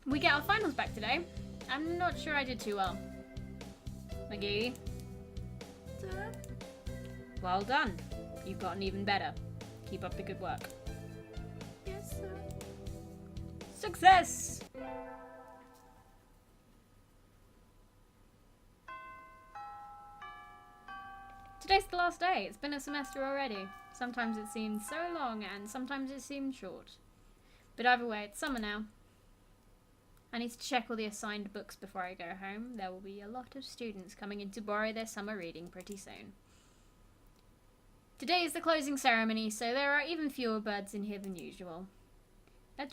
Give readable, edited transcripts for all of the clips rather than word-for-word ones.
We get our finals back today. I'm not sure I did too well. McGee. Sir? Well done. You've gotten even better. Keep up the good work. Yes, sir. Success! Today's the last day. It's been a semester already. Sometimes it seems so long and sometimes it seems short. But either way, it's summer now. I need to check all the assigned books before I go home. There will be a lot of students coming in to borrow their summer reading pretty soon. Today is the closing ceremony, so there are even fewer birds in here than usual. That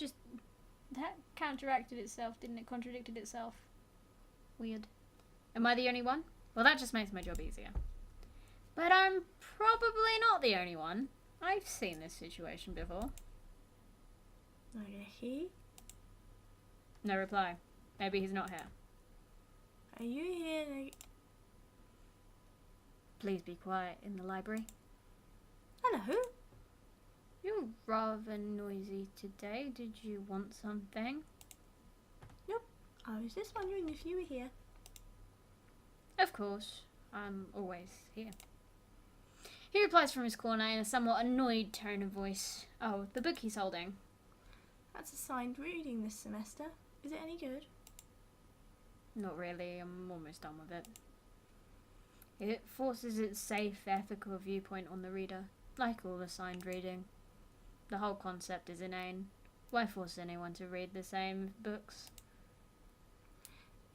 counteracted itself, didn't it? Contradicted itself. Weird. Am I the only one? Well, that just makes my job easier. But I'm probably not the only one. I've seen this situation before. Like he? No reply. Maybe he's not here. Are you here? Please be quiet in the library. Hello? You're rather noisy today. Did you want something? Nope. I was just wondering if you were here. Of course. I'm always here. He replies from his corner in a somewhat annoyed tone of voice. Oh, the book he's holding. That's assigned reading this semester. Is it any good? Not really. I'm almost done with it. It forces its safe, ethical viewpoint on the reader, like all assigned reading. The whole concept is inane. Why force anyone to read the same books?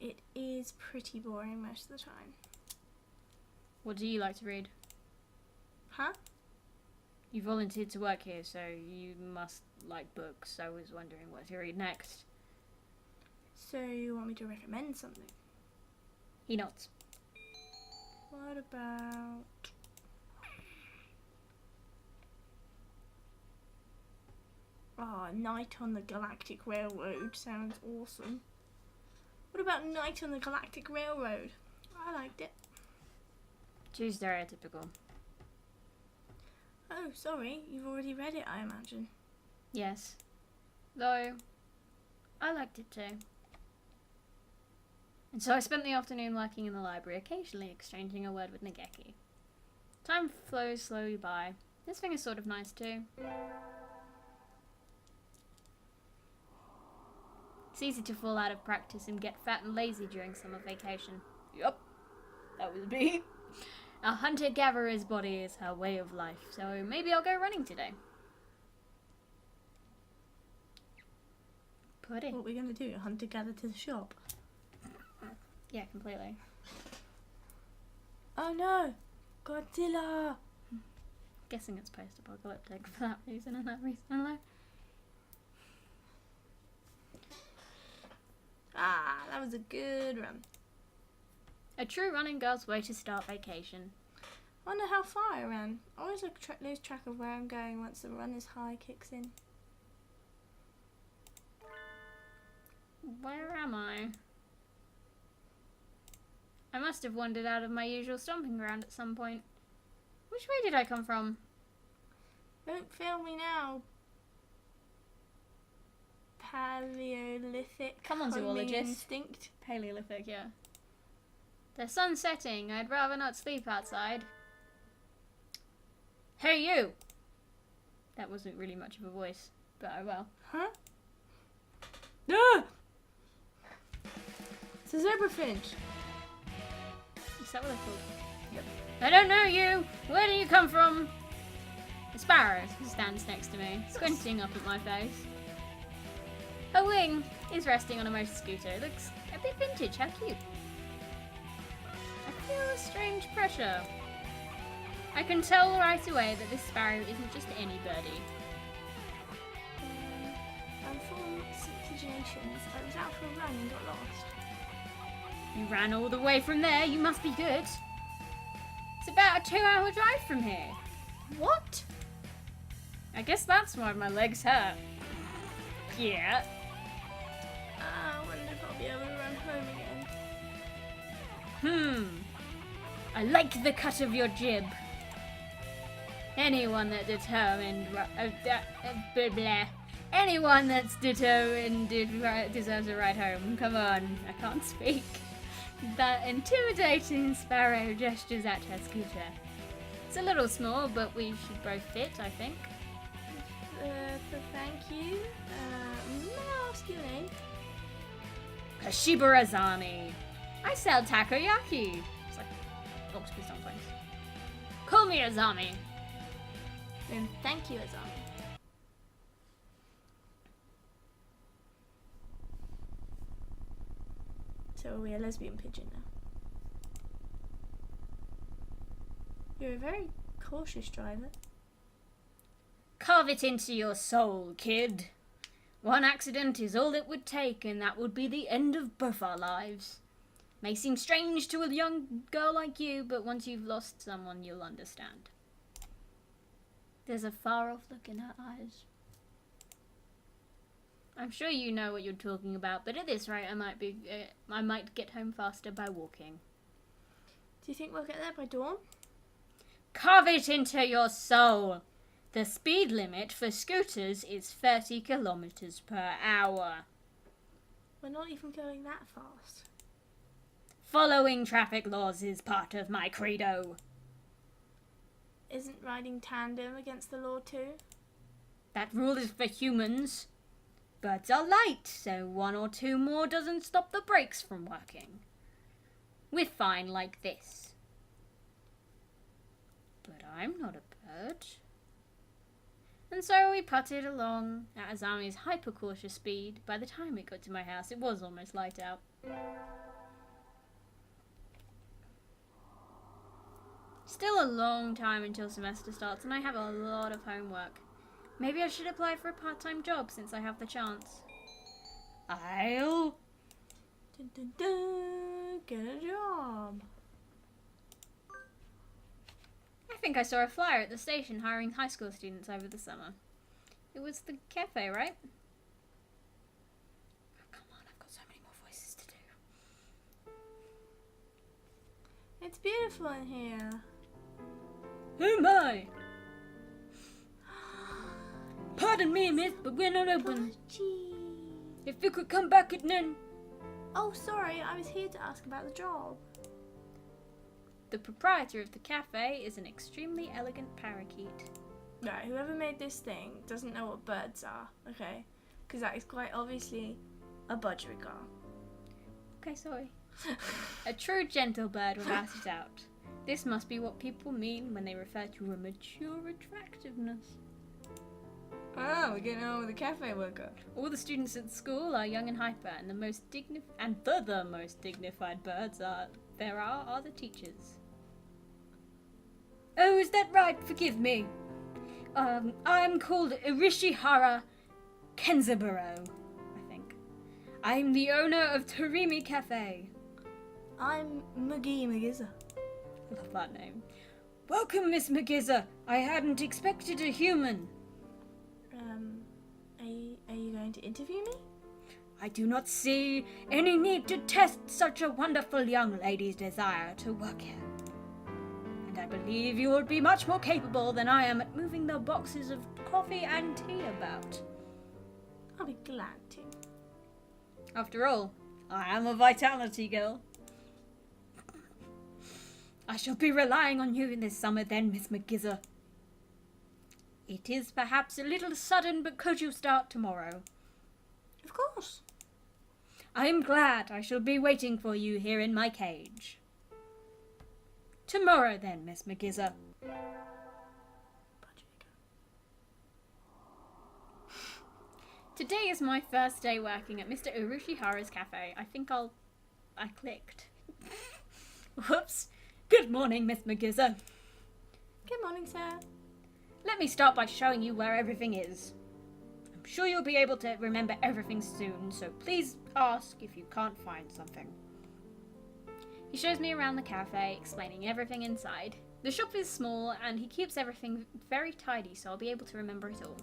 It is pretty boring most of the time. What do you like to read? Huh? You volunteered to work here, so you must like books. I was wondering what to read next. So you want me to recommend something? He nods. What about... Oh, Night on the Galactic Railroad sounds awesome. What about Night on the Galactic Railroad? I liked it. Too stereotypical. Oh, sorry, you've already read it, I imagine. Yes. Though, I liked it too. And so I spent the afternoon working in the library, occasionally exchanging a word with Nageki. Time flows slowly by. This thing is sort of nice too. It's easy to fall out of practice and get fat and lazy during summer vacation. Yup, that was me. A hunter-gatherer's body is her way of life, so maybe I'll go running today. Pudding. What are we going to do? Hunter-gatherer to the shop? Yeah, completely. Oh no! Godzilla! Guessing it's post-apocalyptic for that reason and that reason alone. Ah, that was a good run. A true running girl's way to start vacation. Wonder how far I ran. I always lose track of where I'm going once the runner's high kicks in. Where am I? I must have wandered out of my usual stomping ground at some point. Which way did I come from? Don't fail me now. Paleolithic. Come on, homing zoologist. Instinct. Paleolithic, yeah. The sun's setting. I'd rather not sleep outside. Hey, you! That wasn't really much of a voice, but oh well. Huh? Ah! It's a zebrafinch. Is that what they're called? Yep. I don't know you! Where do you come from? A sparrow stands next to me, squinting up at my face. Her wing is resting on a motor scooter. It looks a bit vintage. How cute. I feel a strange pressure. I can tell right away that this sparrow isn't just any birdie. I'm from situations. I was out for a run and got lost. You ran all the way from there. You must be good. It's about a 2-hour drive from here. What? I guess that's why my legs hurt. Yeah. I wonder if I'll be able to run home again. I like the cut of your jib. Anyone that determined... blah, blah. Anyone that's ditto and deserves a ride home. Come on, I can't speak. That intimidating sparrow gestures at her scooter. It's a little small, but we should both fit, I think. Thank you. May I ask your name? Kashiba Azami. I sell takoyaki. It's like octopus dumplings. Call me Azami. Then thank you, Azami. So are we a lesbian pigeon now? You're a very cautious driver. Carve it into your soul, kid. One accident is all it would take, and that would be the end of both our lives. May seem strange to a young girl like you, but once you've lost someone, you'll understand. There's a far-off look in her eyes. I'm sure you know what you're talking about, but at this rate, I might get home faster by walking. Do you think we'll get there by dawn? Carve it into your soul. The speed limit for scooters is 30 kilometers per hour. We're not even going that fast. Following traffic laws is part of my credo. Isn't riding tandem against the law too? That rule is for humans. Birds are light, so one or two more doesn't stop the brakes from working. We're fine like this. But I'm not a bird. And so we putted along at Azami's hyper-cautious speed. By the time we got to my house, it was almost light out. Still a long time until semester starts, and I have a lot of homework. Maybe I should apply for a part-time job since I have the chance. I'll... Dun, dun, dun, get a job. I think I saw a flyer at the station hiring high school students over the summer. It was the cafe, right? Oh, come on, I've got so many more voices to do. It's beautiful in here. Who am I? Pardon me, miss, but we're not open. Gee. If you could come back at noon. Oh, sorry, I was here to ask about the job. The proprietor of the cafe is an extremely elegant parakeet. Right, whoever made this thing doesn't know what birds are, okay? Because that is quite obviously a budgerigar. Okay, sorry. A true gentle bird without a doubt. This must be what people mean when they refer to a mature attractiveness. Oh, we're getting on with the cafe worker. All the students at school are young and hyper, and the most dignified birds there are the teachers. Oh, is that right? Forgive me. I'm called Irishihara Kenzaburo, I think. I'm the owner of Torimi Cafe. I'm McGee McGizza. Love that name. Welcome, Miss McGizza. I hadn't expected a human. Are you going to interview me? I do not see any need to test such a wonderful young lady's desire to work here. And I believe you would be much more capable than I am at moving the boxes of coffee and tea about. I'll be glad to. After all, I am a vitality girl. I shall be relying on you in this summer then, Miss McGizza. It is perhaps a little sudden, but could you start tomorrow? Of course. I am glad. I shall be waiting for you here in my cage. Tomorrow then, Miss McGizza. Today is my first day working at Mr. Urushihara's cafe. I think I clicked. Whoops. Good morning, Miss McGizza. Good morning, sir. Let me start by showing you where everything is. I'm sure you'll be able to remember everything soon, so please ask if you can't find something. He shows me around the cafe, explaining everything inside. The shop is small, and he keeps everything very tidy, so I'll be able to remember it all.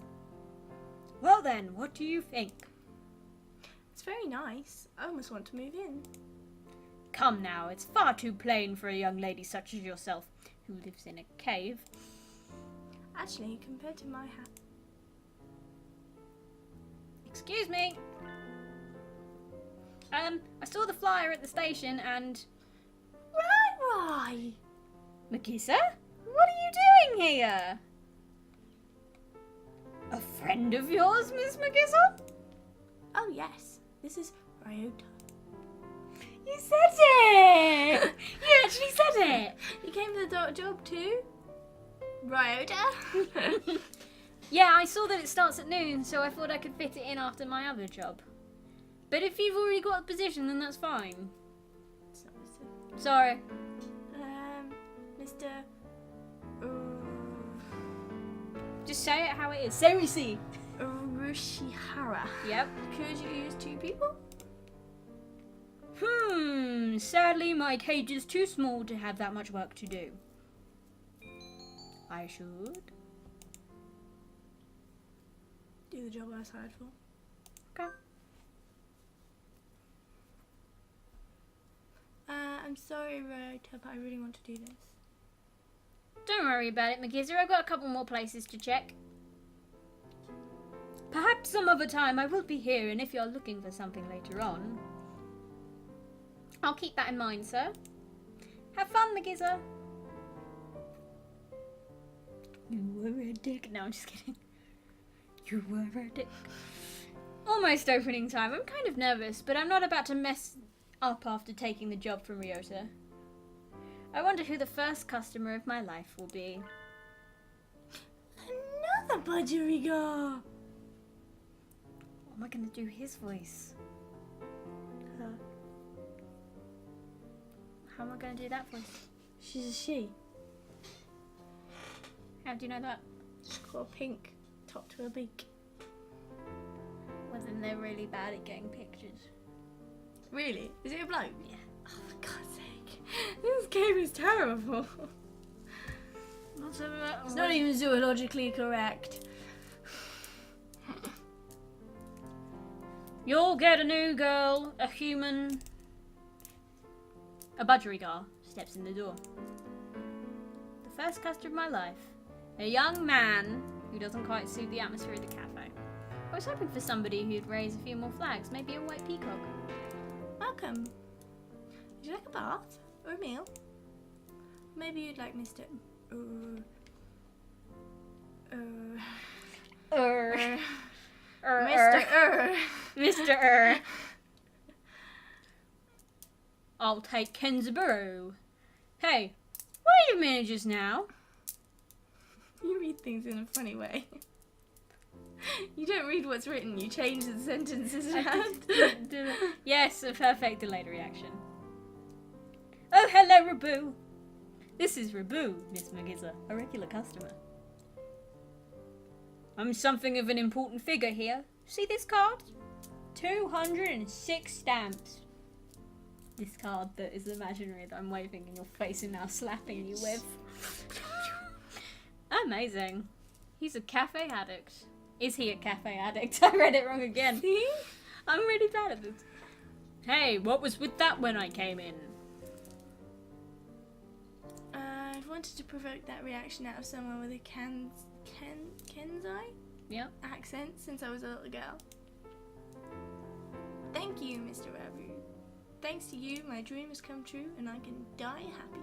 Well then, what do you think? It's very nice. I almost want to move in. Come now, it's far too plain for a young lady such as yourself, who lives in a cave. Actually, compared to my Excuse me. I saw the flyer at the station and... Right. Magisa? What are you doing here? A friend of yours, Miss Magisa? Oh, yes. This is Ryota. You said it! You actually said it! You came for the job too? Ryota? Yeah, I saw that it starts at noon, so I thought I could fit it in after my other job. But if you've already got a position, then that's fine. Sorry. Mr. Just say it how it is. Seriously. Urushihara. Yep. Could you use 2 people? Sadly, my cage is too small to have that much work to do. I should. Do the job I was hired for. Okay. I'm sorry, Ryota, but I really want to do this. Don't worry about it, Magisa. I've got a couple more places to check. Perhaps some other time I will be here, and if you're looking for something later on, I'll keep that in mind, sir. Have fun, Magisa. You were a dick. No, I'm just kidding. You were a dick. Almost opening time. I'm kind of nervous, but I'm not about to mess up after taking the job from Ryota. I wonder who the first customer of my life will be. Another budgerigar! What am I going to do his voice? How am I going to do that voice? She's a she. How do you know that? She's got a pink top to her beak. Well, then they're really bad at getting pictures. Really? Is it a bloke? Yeah. Oh, for God's sake. This game is terrible. It's not even zoologically correct. You'll get a new girl, a human. A budgerigar steps in the door. The first customer of my life. A young man who doesn't quite suit the atmosphere of the cafe. I was hoping for somebody who'd raise a few more flags, maybe a white peacock. Welcome. Would you like a bath? Or a meal? Maybe you'd like Mr. Mr. I'll take Kenzaburo. Hey, wait a minute just now. You read things in a funny way. You don't read what's written, you change the sentences around. Yes, a perfect delayed reaction. Oh, hello, Rabu. This is Rabu, Miss Magisa, a regular customer. I'm something of an important figure here. See this card? 206 stamps. This card that is imaginary that I'm waving in your face and now slapping you with. Amazing. He's a cafe addict. Is he a cafe addict? I read it wrong again. See? I'm really bad at this. Hey, what was with that when I came in? I wanted to provoke that reaction out of someone with a Kenzai Yep. accent since I was a little girl. Thank you, Mr. Rabu. Thanks to you, my dream has come true and I can die happy.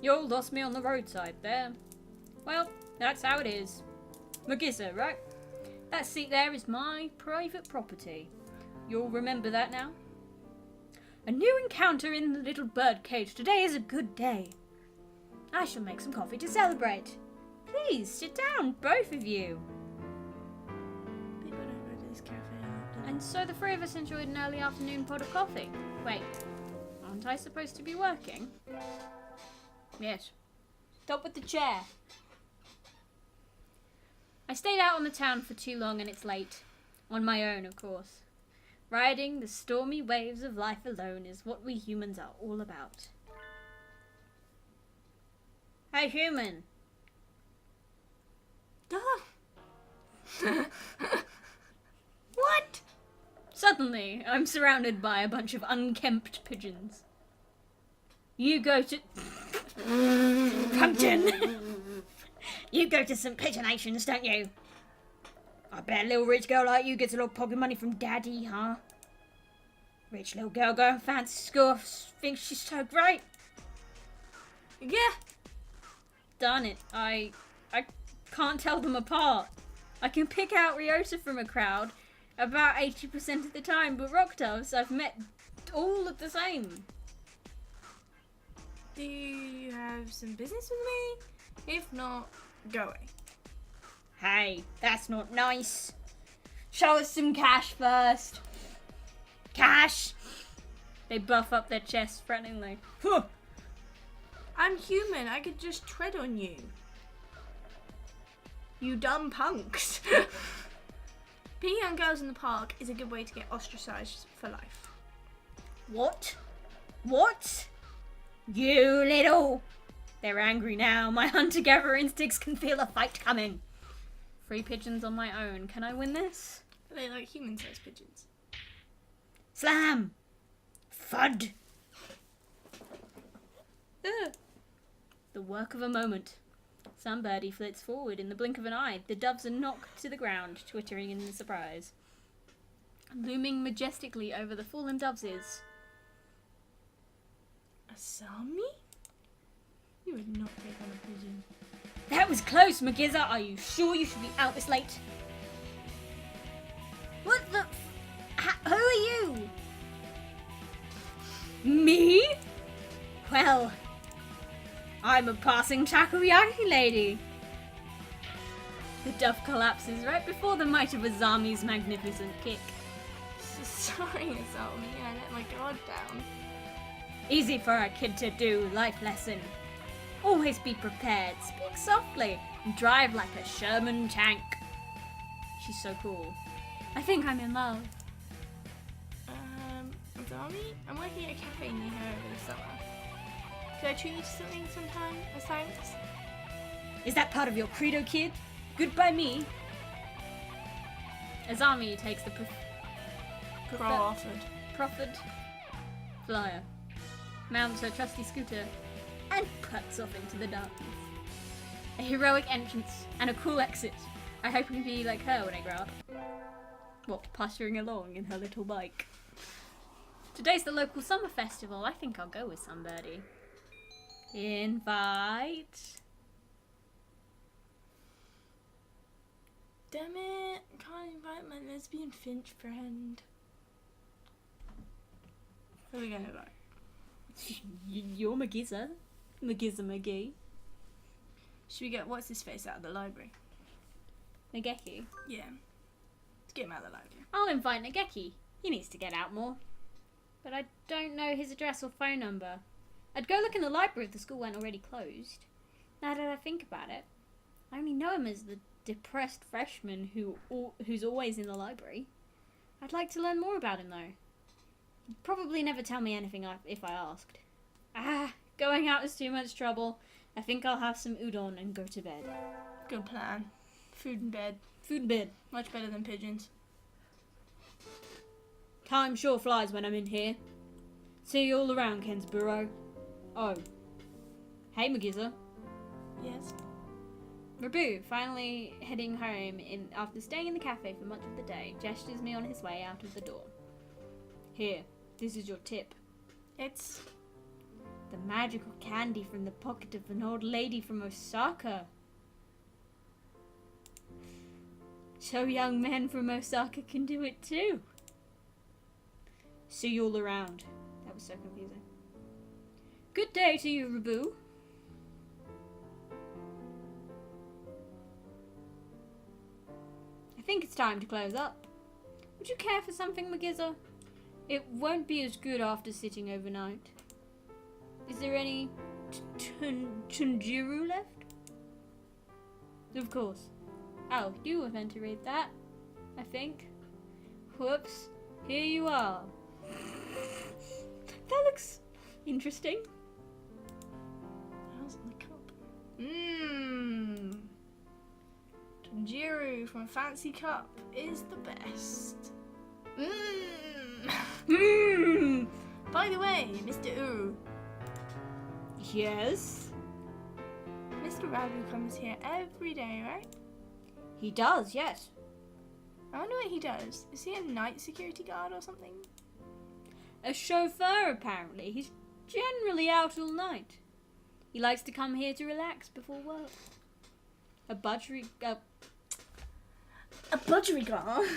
You lost me on the roadside there. Well, that's how it is. Magisa, right? That seat there is my private property. You'll remember that now? A new encounter in the little bird cage. Today is a good day. I shall make some coffee to celebrate. Please, sit down, both of you. People don't go to this cafe a lot, do they? And so the three of us enjoyed an early afternoon pot of coffee. Wait, aren't I supposed to be working? Yes. Stop with the chair. I stayed out on the town for too long and it's late. On my own, of course. Riding the stormy waves of life alone is what we humans are all about. Hey, human. What? Suddenly, I'm surrounded by a bunch of unkempt pigeons. You go to... Pumpkin! You go to St. Pigeonations, don't you? I bet a little rich girl like you gets a little pocket money from daddy, huh? Rich little girl going fancy school, thinks she's so great. Yeah. Darn it, I can't tell them apart. I can pick out Ryota from a crowd about 80% of the time, but rock doves I've met all look the same. Do you have some business with me? If not, go away. Hey, that's not nice. Show us some cash first. Cash! They buff up their chests threateningly. Huh. I'm human. I could just tread on you. You dumb punks. Being young girls in the park is a good way to get ostracized for life. What? What? You little... They're angry now. My hunter-gatherer instincts can feel a fight coming. 3 pigeons on my own. Can I win this? Are they like human-sized pigeons? Slam! Thud! Ugh. The work of a moment. Some birdie flits forward in the blink of an eye. The doves are knocked to the ground, twittering in surprise. Looming majestically over the fallen doves is... Asami? You would not take on a pigeon. That was close, Magiza. Are you sure you should be out this late? What the... Who are you? Me? Well... I'm a passing takoyaki lady. The dove collapses right before the might of Azami's magnificent kick. Sorry, Asami. I let my guard down. Easy for a kid to do, life lesson. Always be prepared, speak softly, and drive like a Sherman tank. She's so cool. I think I'm in love. Asami? I'm working at a cafe near her over the summer. Could I treat you to something sometime as thanks? Is that part of your credo, kid? Goodbye, me. Azami takes the proffered flyer, mounts her trusty scooter, and puts off into the darkness. A heroic entrance and a cool exit. I hope I can be like her when I grow up. What, pottering along in her little bike. Today's the local summer festival. I think I'll go with somebody. Invite. Damn it, can't invite my lesbian Finch friend. Who are we gonna invite? You're Magiza. Magiza McGee. Should we get what's his face out of the library? Nageki. Yeah. Let's get him out of the library. I'll invite Nageki. He needs to get out more. But I don't know his address or phone number. I'd go look in the library if the school weren't already closed. Now that I think about it, I only know him as the depressed freshman who's always in the library. I'd like to learn more about him though. He'd probably never tell me anything if I asked. Going out is too much trouble. I think I'll have some udon and go to bed. Good plan. Food and bed. Food and bed. Much better than pigeons. Time sure flies when I'm in here. See you all around, Kensborough. Oh. Hey, Magiza. Yes? Rabu, finally heading home after staying in the cafe for much of the day, gestures me on his way out of the door. Here, this is your tip. It's... the magical candy from the pocket of an old lady from Osaka. So young men from Osaka can do it too. See you all around. That was so confusing. Good day to you, Rabu. I think it's time to close up. Would you care for something, Magiza? It won't be as good after sitting overnight. Is there any Chunjiru left? Of course. Oh, you were meant to read that, I think. Whoops. Here you are. That looks interesting. How's in the cup? Mmm. Tanjiro from Fancy Cup is the best. Mmm. Mmm. By the way, Mr. Uru. Yes? Mr. Rabu comes here every day, right? He does, yes. I wonder what he does. Is he a night security guard or something? A chauffeur, apparently. He's generally out all night. He likes to come here to relax before work. A budgerigard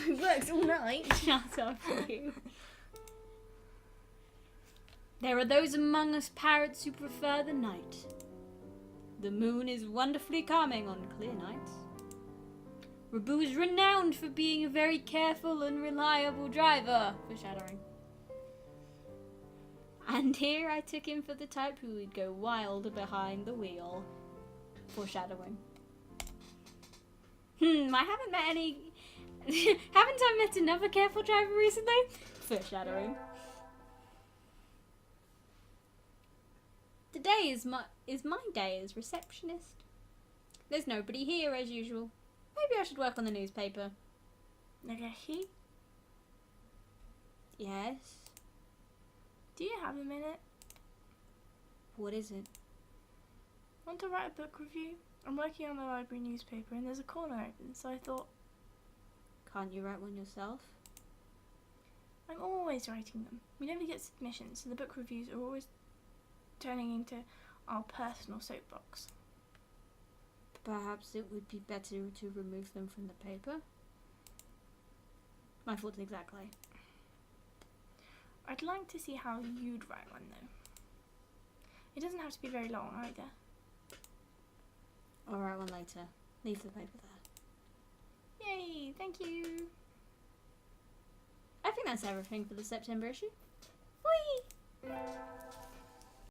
who works all night. Shut up, you. There are those among us parrots who prefer the night. The moon is wonderfully calming on clear nights. Rabu is renowned for being a very careful and reliable driver, foreshadowing. And here I took him for the type who would go wild behind the wheel, foreshadowing. I haven't met any... haven't I met another careful driver recently? Foreshadowing. Today is my day as receptionist. There's nobody here as usual. Maybe I should work on the newspaper. Nagashi? Yes? Do you have a minute? What is it? I want to write a book review. I'm working on the library newspaper and there's a corner open, so I thought... Can't you write one yourself? I'm always writing them. We never get submissions, so the book reviews are always turning into our personal soapbox. Perhaps it would be better to remove them from the paper? My thoughts exactly. I'd like to see how you'd write one though. It doesn't have to be very long either. I'll write one later. Leave the paper there. Yay, thank you. I think that's everything for the September issue. Whee!